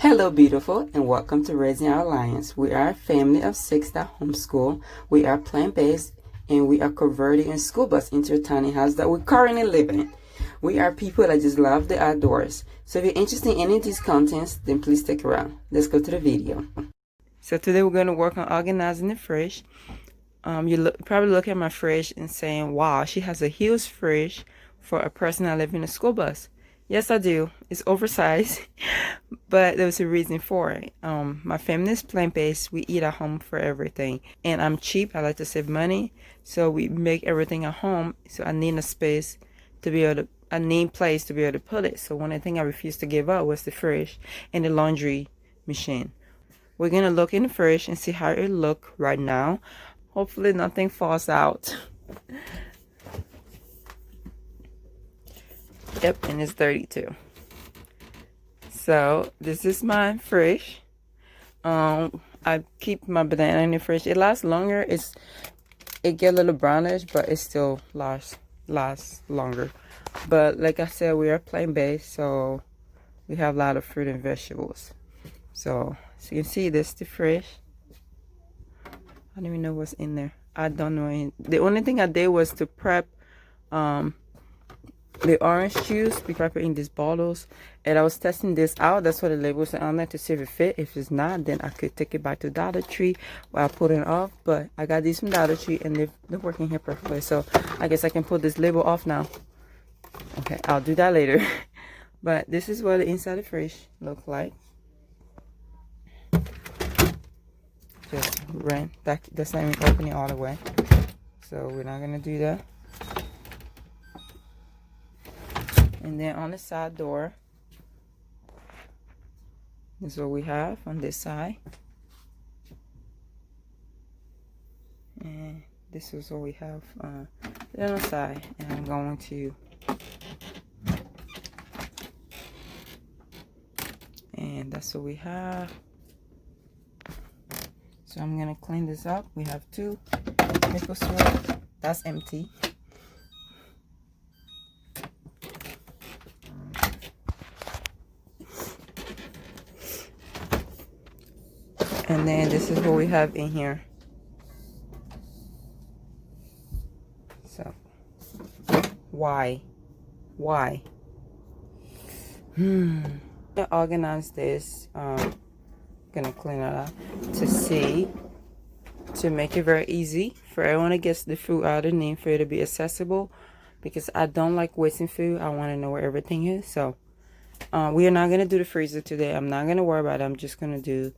Hello, beautiful, and welcome to Raising Our Alliance. We are a family of 6 that homeschool. We are plant-based, and we are converting a school bus into a tiny house that we currently live in. We are people that just love the outdoors. So if you're interested in any of these contents, then please stick around. Let's go to the video. So today we're going to work on organizing the fridge. Probably look at my fridge and saying, wow, she has a huge fridge for a person that lives in a school bus. Yes, I do. It's oversized, but there was a reason for it. My family is plant-based. We eat at home for everything. And I'm cheap. I like to save money. So we make everything at home. So I need a space to be able to, I need place to be able to put it. So one of the things I refused to give up was the fridge and the laundry machine. We're going to look in the fridge and see how it looks right now. Hopefully nothing falls out. Yep, and it's 32. So this is my fridge. I keep my banana in the fridge. It lasts longer. It get a little brownish, but it still lasts longer. But like I said, we are plant-based, so we have a lot of fruit and vegetables. So as you can see, this is the fridge. I don't even know what's in there. I don't know. The only thing I did was to prep the orange juice. We prep it in these bottles, and I was testing this out. That's what the labels are on there to see if it fit. If it's not, then I could take it back to Dollar Tree while I put it off. But I got these from Dollar Tree, and they're working here perfectly. So I guess I can put this label off now. Okay, I'll do that later. But this is what the inside of the fridge looks like. Just rent that's not even opening all the way, so we're not gonna do that. And then on the side door, this is what we have on this side, and this is what we have on the other side. And I'm going to, and that's what we have. So I'm gonna clean this up. We have 2 maple syrup. That's empty. And then this is what we have in here. So why? I organize this. Gonna clean it up to make it very easy for everyone to get the food out underneath, for it to be accessible, because I don't like wasting food. I want to know where everything is. So we are not gonna do the freezer today. I'm not gonna worry about it. I'm just gonna do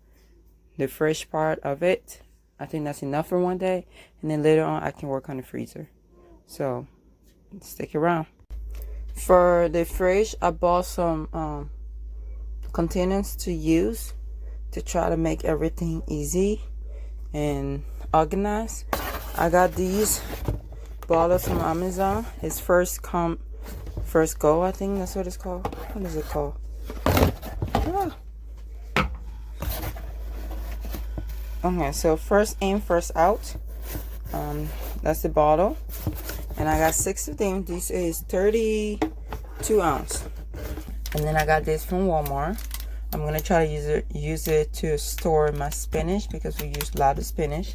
the fresh part of it. I think that's enough for one day, and then later on I can work on the freezer. So stick around. For the fridge, I bought some containers to use to try to make everything easy and organized. I got these bottles from Amazon. It's first come, first go, I think that's what it's called. What is it called? Okay, so first in, first out. That's the bottle, and I got 6 of them. This is 32 ounce. And then I got this from Walmart. I'm gonna try to use it to store my spinach, because we use a lot of spinach.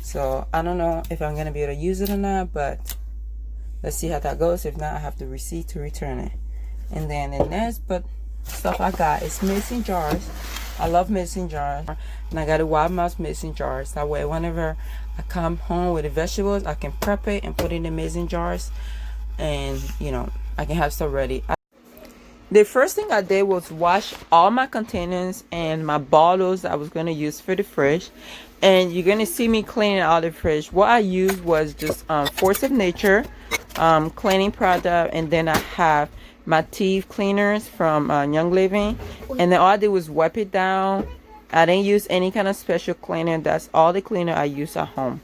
So I don't know if I'm gonna be able to use it or not, but let's see how that goes. If not, I have the receipt to return it. And then the next stuff I got is mason jars. I love mason jars, and I got a wild mouse mason jars. That way, whenever I come home with the vegetables, I can prep it and put it in the mason jars, and I can have stuff ready. The first thing I did was wash all my containers and my bottles I was going to use for the fridge. And you're going to see me cleaning out the fridge. What I used was just Force of Nature cleaning product. And then I have my teeth cleaners from Young Living. And then all I did was wipe it down. I didn't use any kind of special cleaner. That's all the cleaner I use at home.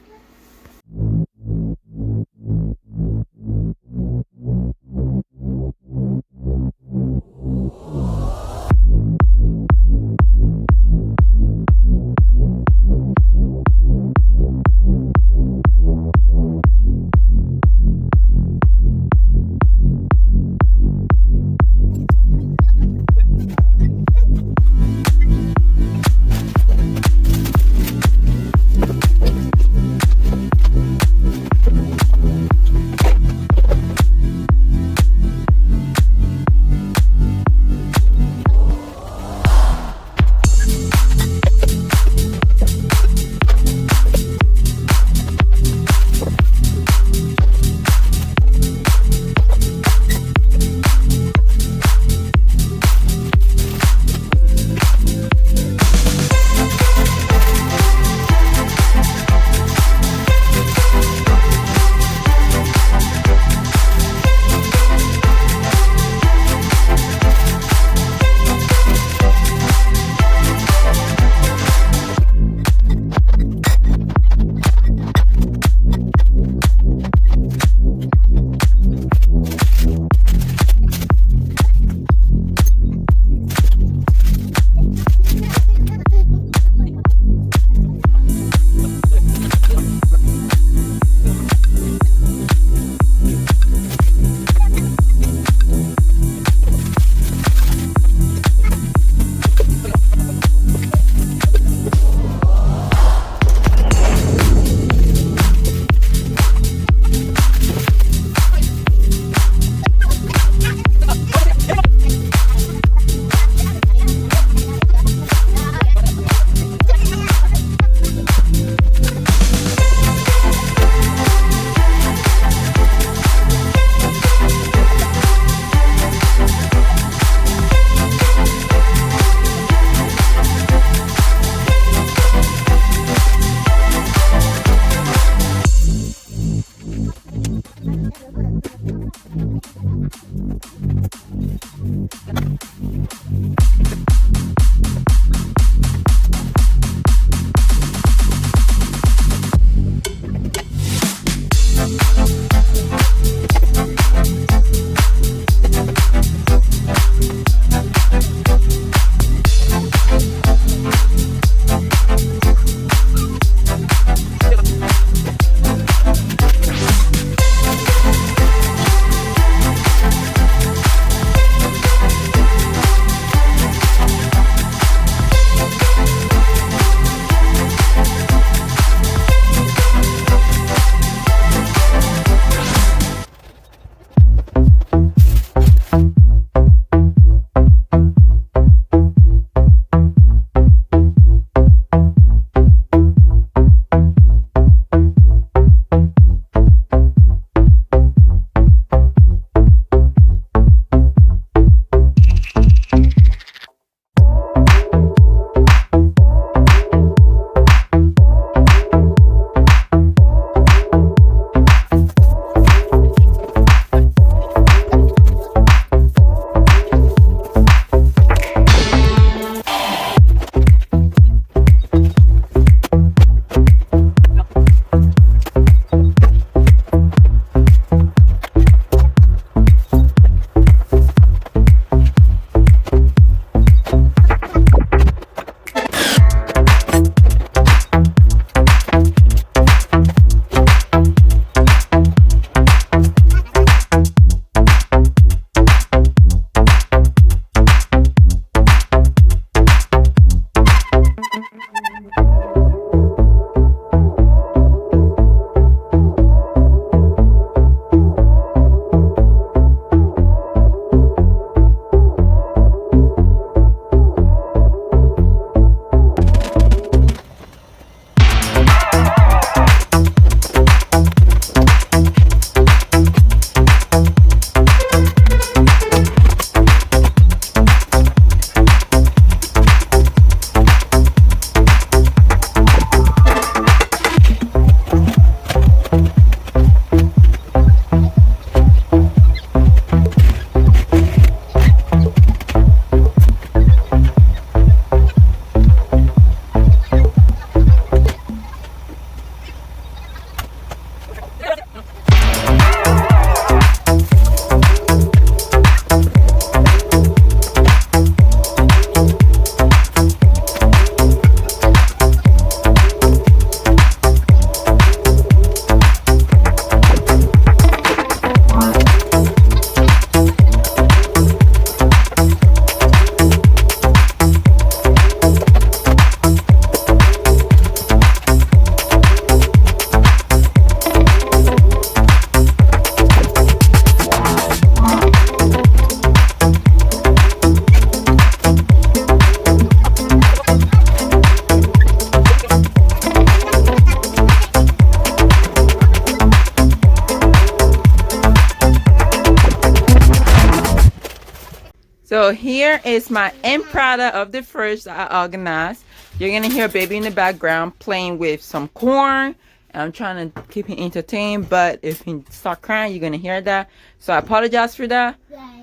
So here is my end product of the fridge that I organized. You're gonna hear baby in the background playing with some corn. I'm trying to keep him entertained, but if he start crying, you're gonna hear that. So I apologize for that.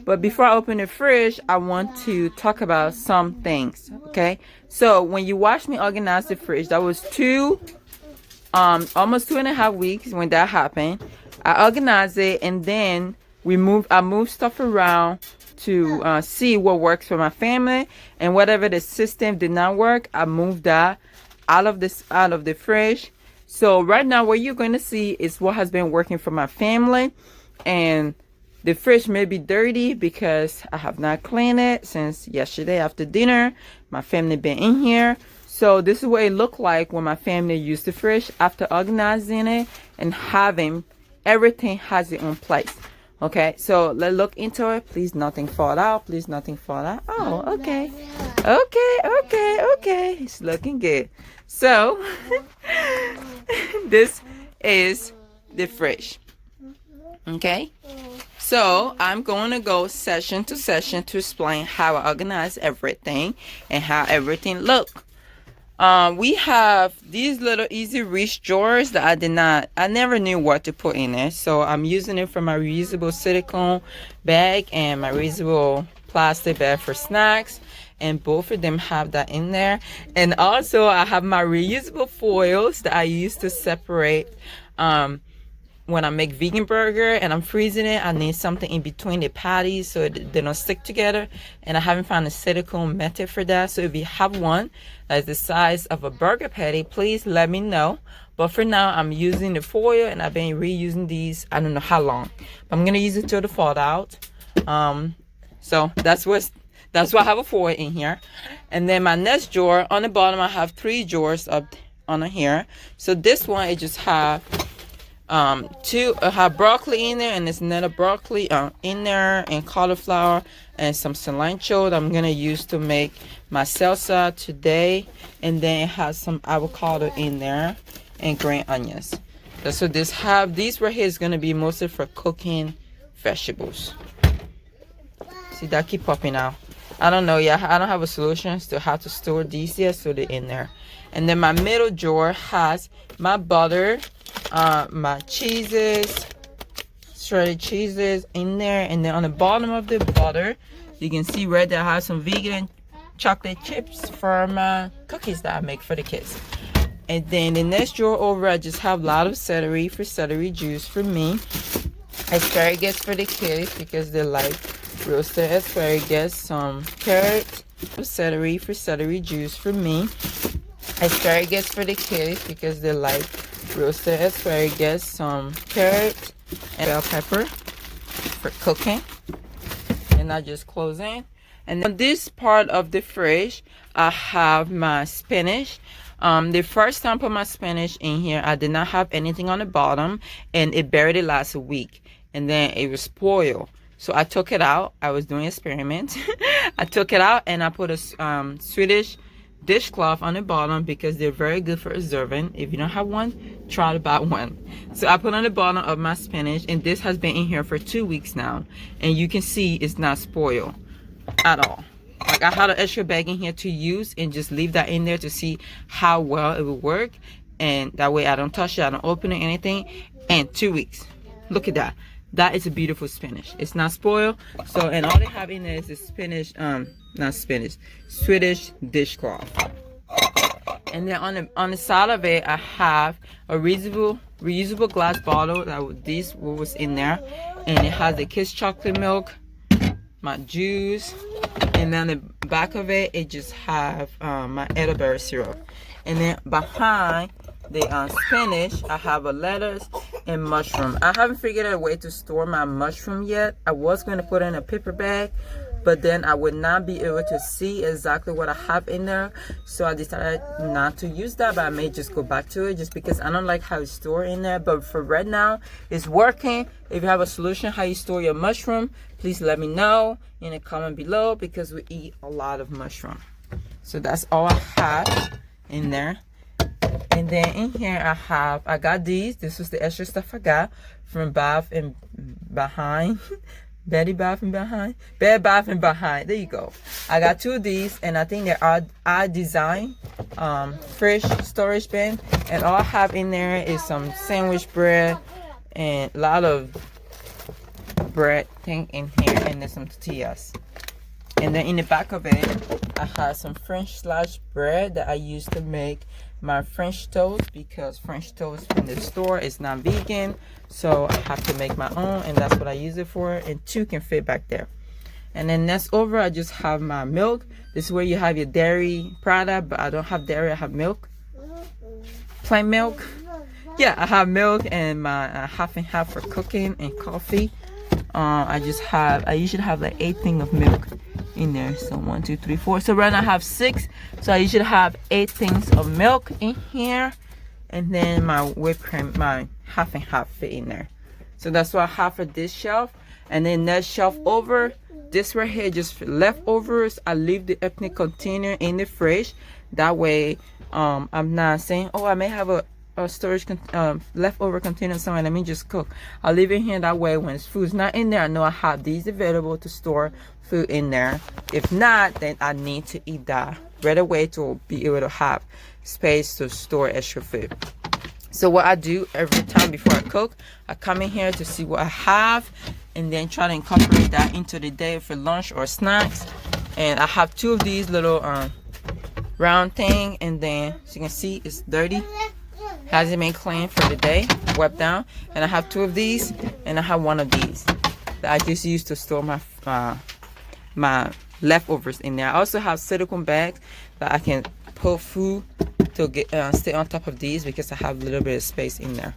But before I open the fridge, I want to talk about some things. Okay. So when you watch me organize the fridge, that was almost 2.5 weeks when that happened. I organized it, and then I moved stuff around to see what works for my family, and whatever the system did not work, I moved that out of the fridge. So right now what you're going to see is what has been working for my family, and the fridge may be dirty because I have not cleaned it since yesterday after dinner. My family been in here. So this is what it looked like when my family used the fridge after organizing it and having everything has its own place. Okay, so let's look into it. Please nothing fall out. Please nothing fall out. Oh, okay. Okay. It's looking good. So this is the fridge. Okay. So I'm going to go session to session to explain how I organize everything and how everything look. We have these little easy reach drawers that I never knew what to put in it. So I'm using it for my reusable silicone bag and my reusable plastic bag for snacks. And both of them have that in there. And also I have my reusable foils that I use to separate when I make vegan burger and I'm freezing it. I need something in between the patties so they don't stick together, and I haven't found a silicone method for that. So if you have one that's the size of a burger patty, please let me know. But for now I'm using the foil, and I've been reusing these I don't know how long, but I'm gonna use it till the fall out. So that's why I have a foil in here. And then my next drawer on the bottom, I have 3 drawers up on here. So this one, it just have I have broccoli in there, and there's another broccoli in there, and cauliflower and some cilantro that I'm gonna use to make my salsa today. And then it has some avocado in there and green onions. So these right here is gonna be mostly for cooking vegetables. See, that keep popping out. I don't know. Yeah, I don't have a solution to how to store these yet, so they're in there. And then my middle drawer has my butter, my cheeses, shredded cheeses in there. And then on the bottom of the butter, you can see right there I have some vegan chocolate chips for my cookies that I make for the kids. And then the next drawer over, I just have a lot of celery for celery juice for me. Asparagus for the kids because they like roasted asparagus. Some carrot, celery for celery juice for me. Asparagus for the kids because they like roasted asparagus. Some carrot and bell pepper for cooking. And I just close in. And on this part of the fridge, I have my spinach. The first time I put my spinach in here, I did not have anything on the bottom, and it barely lasted a week, and then it was spoiled. So I took it out. I was doing an experiment. I took it out and I put a Swedish dishcloth on the bottom because they're very good for preserving. If you don't have one, try to buy one. So I put on the bottom of my spinach, and this has been in here for 2 weeks now, and you can see it's not spoiled at all. Like, I had an extra bag in here to use and just leave that in there to see how well it will work, and that way I don't touch it, I don't open it, anything. And 2 weeks, look at that. That is a beautiful spinach. It's not spoiled. So, and all they have in there is the spinach, not spinach, Swedish dishcloth. And then on the side of it, I have a reusable glass bottle this was in there, and it has the kids chocolate milk, my juice, and then the back of it, it just have my elderberry syrup. And then behind the spinach, I have a lettuce and mushroom. I haven't figured out a way to store my mushroom yet. I was going to put it in a paper bag, but then I would not be able to see exactly what I have in there. So I decided not to use that, but I may just go back to it just because I don't like how it's stored in there. But for right now, it's working. If you have a solution how you store your mushroom, please let me know in a comment below, because we eat a lot of mushroom. So that's all I have in there. And then in here I got these. This was the extra stuff I got from Bath and Behind. Bed Bath and Behind. There you go. I got 2 of these, and I think they are I design fridge storage bin, and all I have in there is some sandwich bread and a lot of bread thing in here, and then some tortillas. And then in the back of it, I have some French sliced bread that I used to make my French toast, because French toast from the store is not vegan, so I have to make my own, and that's what I use it for. And 2 can fit back there. And then next over, I just have my milk. This is where you have your dairy product, but I don't have dairy, I have milk, plain milk. Yeah, I have milk and my half and half for cooking and coffee. I usually have like 8 things of milk in there. So 1, 2, 3, 4. So right now I have 6. So I usually have 8 things of milk in here, and then my whipped cream, my half and half fit in there. So that's what I have for this shelf. And then next shelf over, this right here, just leftovers. I leave the ethnic container in the fridge. That way, I'm not saying, oh, I may have a storage leftover container somewhere, let me just cook. I'll leave it here. That way when food's not in there, I know I have these available to store food in there. If not, then I need to eat that right away to be able to have space to store extra food. So what I do every time before I cook, I come in here to see what I have, and then try to incorporate that into the day for lunch or snacks. And I have 2 of these little round thing, and then as you can see, it's dirty, hasn't been cleaned for the day, wiped down. And I have 2 of these, and I have 1 of these that I just use to store my my leftovers in there. I also have silicone bags that I can put food to get stay on top of these, because I have a little bit of space in there.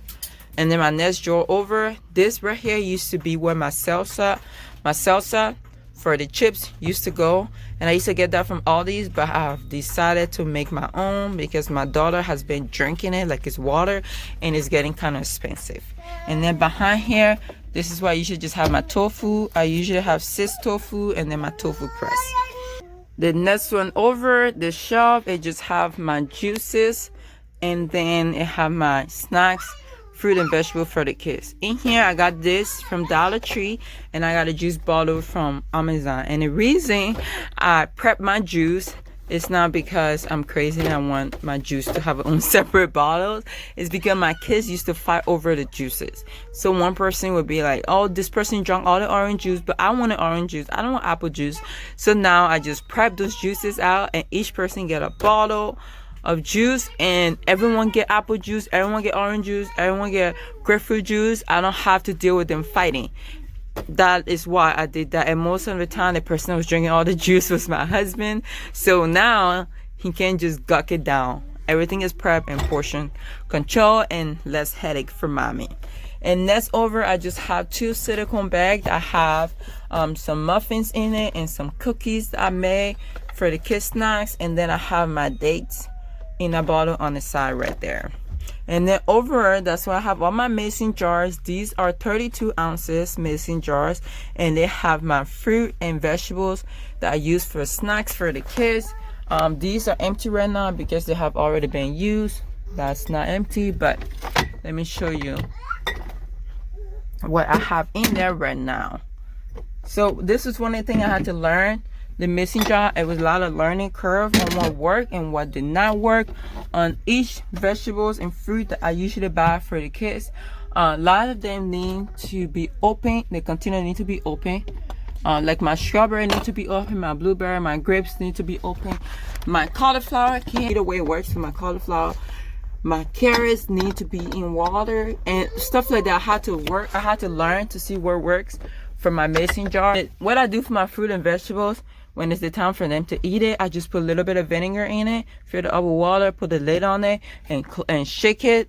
And then my next drawer over, this right here used to be where my salsa for the chips used to go, and I used to get that from Aldi's, but I've decided to make my own because my daughter has been drinking it like it's water, and it's getting kind of expensive. And then behind here, this is why you should just have my tofu. I usually have sis tofu, and then my tofu press. The next one over, the shelf, it just have my juices, and then it have my snacks, fruit and vegetable for the kids. In here, I got this from Dollar Tree, and I got a juice bottle from Amazon. And the reason I prep my juice is not because I'm crazy and I want my juice to have its own separate bottles. It's because my kids used to fight over the juices. So one person would be like, oh, this person drank all the orange juice, but I want an orange juice. I don't want apple juice. So now I just prep those juices out, and each person get a bottle of juice, and everyone get apple juice, everyone get orange juice, everyone get grapefruit juice. I don't have to deal with them fighting. That is why I did that. And most of the time, the person that was drinking all the juice was my husband. So now he can just guck it down. Everything is prep and portion control, and less headache for mommy. And next over, I just have 2 silicone bags. I have some muffins in it and some cookies that I made for the kids snacks. And then I have my dates in a bottle on the side right there. And then over, that's why I have all my mason jars. These are 32 ounces mason jars, and they have my fruit and vegetables that I use for snacks for the kids. These are empty right now because they have already been used. That's not empty, but let me show you what I have in there right now. So this is one of the things I had to learn. The mason jar, it was a lot of learning curve on what worked and what did not work on each vegetables and fruit that I usually buy for the kids. A lot of them need to be open. The container need to be open. Like my strawberry need to be open, my blueberry, my grapes need to be open. My cauliflower, either way it works for my cauliflower. My carrots need to be in water and stuff like that. I had to learn to see what works for my mason jar. What I do for my fruit and vegetables, when it's the time for them to eat it, I just put a little bit of vinegar in it, fill it up with water, put the lid on it, and shake it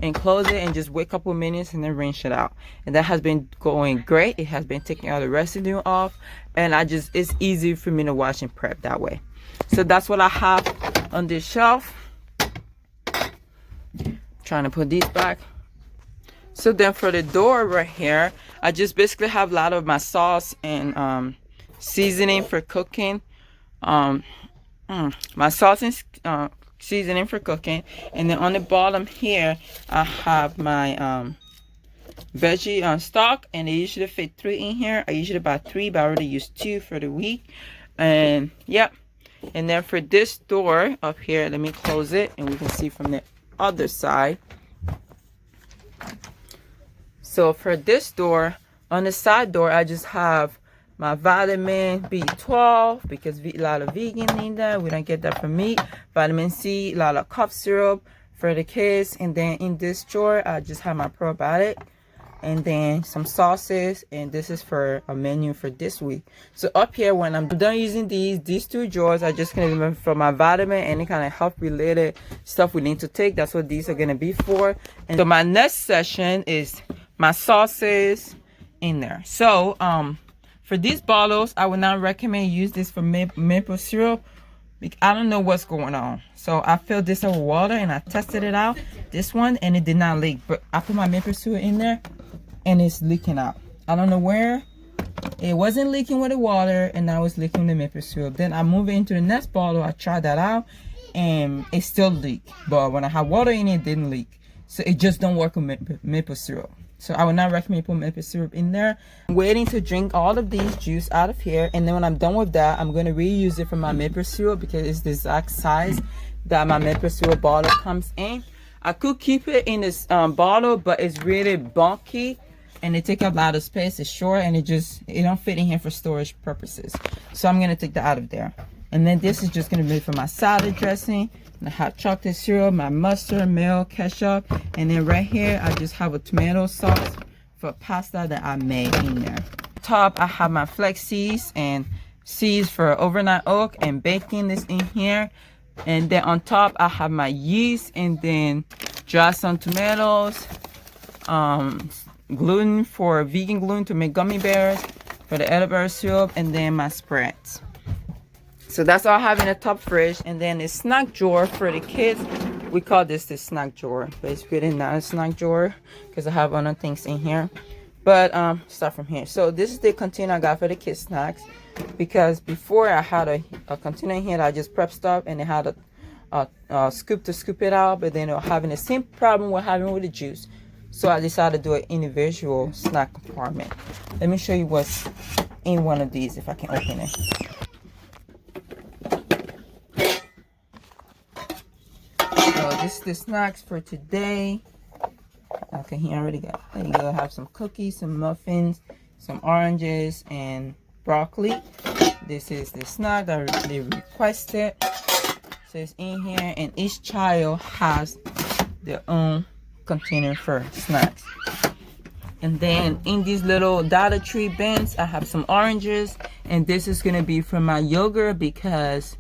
and close it, and just wait a couple minutes and then rinse it out. And that has been going great. It has been taking all the residue off, and it's easy for me to wash and prep that way. So that's what I have on this shelf. Trying to put these back. So then for the door right here, I just basically have a lot of my sauce and seasoning for cooking. My sauce and seasoning for cooking. And then on the bottom here, I have my veggie on stock, and they usually fit 3 in here. I usually buy 3, but I already used 2 for the week. And yep. And then for this door up here, let me close it and we can see from the other side. So for this door, on the side door, I just have my vitamin B12 because a lot of vegan need that. We don't get that from meat. Vitamin C, a lot of cough syrup for the kids. And then in this drawer, I just have my probiotic. And then some sauces, and this is for a menu for this week. So up here, when I'm done using these 2 drawers, I just gonna remember for my vitamin, any kind of health related stuff we need to take. That's what these are gonna be for. And so my next session is my sauces in there. So for these bottles, I would not recommend use this for maple syrup. I don't know what's going on. So I filled this up with water and I tested it out, this one, and it did not leak. But I put my maple syrup in there and it's leaking out. I don't know where. It wasn't leaking with the water and now it's leaking the maple syrup. Then I move it into the next bottle. I tried that out and it still leaked. But when I had water in it, it didn't leak. So it just don't work with maple syrup. So I would not recommend put maple syrup in there. I'm waiting to drink all of these juice out of here. And then when I'm done with that, I'm going to reuse it for my maple syrup because it's the exact size that my maple syrup bottle comes in. I could keep it in this bottle, but it's really bulky and it takes up a lot of space. It's short and it don't fit in here for storage purposes. So I'm going to take that out of there. And then this is just going to be for my salad dressing, the hot chocolate syrup, my mustard, milk, ketchup. And then right here, I just have a tomato sauce for pasta that I made in there. Top, I have my flex seeds and seeds for overnight oat and bacon is in here. And then on top, I have my yeast and then dry some tomatoes, gluten for vegan gluten to make gummy bears for the elderberry syrup, and then my spreads. So that's all I have in the top fridge. And then the snack drawer for the kids, we call this the snack drawer, but it's really not a snack drawer because I have other things in here. But start from here. So this is the container I got for the kids snacks, because before I had a container in here that I just prep stuff and it had a scoop to scoop it out, but then they were having the same problem we're having with the juice. So I decided to do an individual snack compartment. Let me show you what's in one of these if I can open it. So this is the snacks for today. Okay, here I already got. There you go. I have some cookies, some muffins, some oranges, and broccoli. This is the snack that they requested. So it's in here, and each child has their own container for snacks. And then in these little Dollar Tree bins, I have some oranges, and this is gonna be for my yogurt because,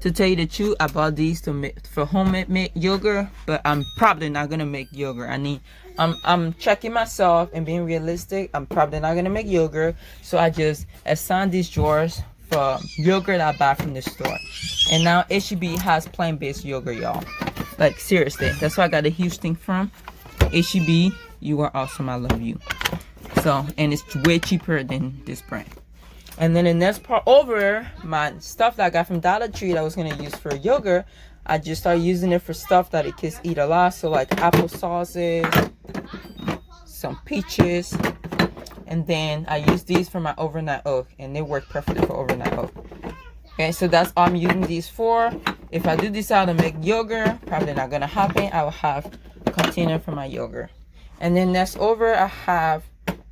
to tell you the truth, I bought these to make for homemade yogurt, but I'm probably not gonna make yogurt. I'm checking myself and being realistic. I'm probably not gonna make yogurt, so I just assigned these drawers for yogurt I buy from the store. And now HEB has plant-based yogurt, y'all. Like seriously, that's why I got a huge thing from HEB. You are awesome. I love you. So, and it's way cheaper than this brand. And then the next part over, my stuff that I got from Dollar Tree that I was going to use for yogurt, I just started using it for stuff that the kids eat a lot. So like apple sauces, some peaches. And then I use these for my overnight oat. And they work perfectly for overnight oat. Okay, so that's all I'm using these for. If I do decide to make yogurt, probably not going to happen. I will have a container for my yogurt. And then next over, I have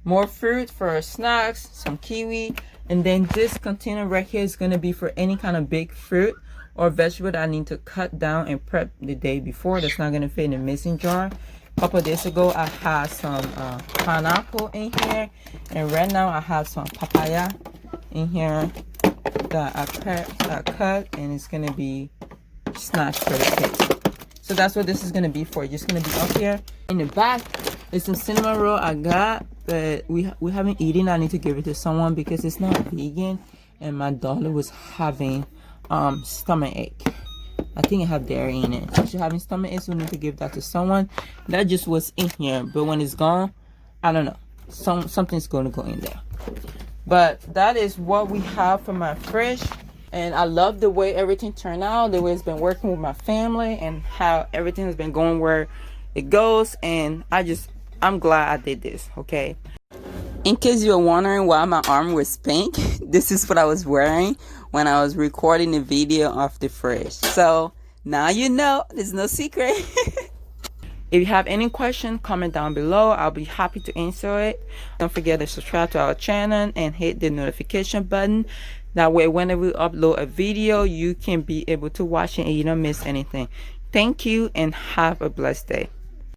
more fruit for snacks, some kiwi. And then this container right here is going to be for any kind of big fruit or vegetable that I need to cut down and prep the day before. That's not going to fit in the mixing jar. A couple of days ago, I had some pineapple in here. And right now, I have some papaya in here that I cut. And it's going to be snacks for the kids. So that's what this is going to be for. Just going to be up here. In the back, there's some cinnamon roll I got, but we haven't eaten. I need to give it to someone because it's not vegan, and my daughter was having stomach ache. I think it have dairy in it. So she's having stomach ache, so we need to give that to someone. That just was in here, but when it's gone, I don't know. Something's going to go in there. But that is what we have for my fridge, and I love the way everything turned out, the way it's been working with my family, and how everything has been going where it goes. And I just I'm glad I did this, okay? In case you're wondering why my arm was pink, this is what I was wearing when I was recording the video of the fridge. So now you know, there's no secret. If you have any question, comment down below. I'll be happy to answer it. Don't forget to subscribe to our channel and hit the notification button. That way, whenever we upload a video, you can be able to watch it and you don't miss anything. Thank you and have a blessed day.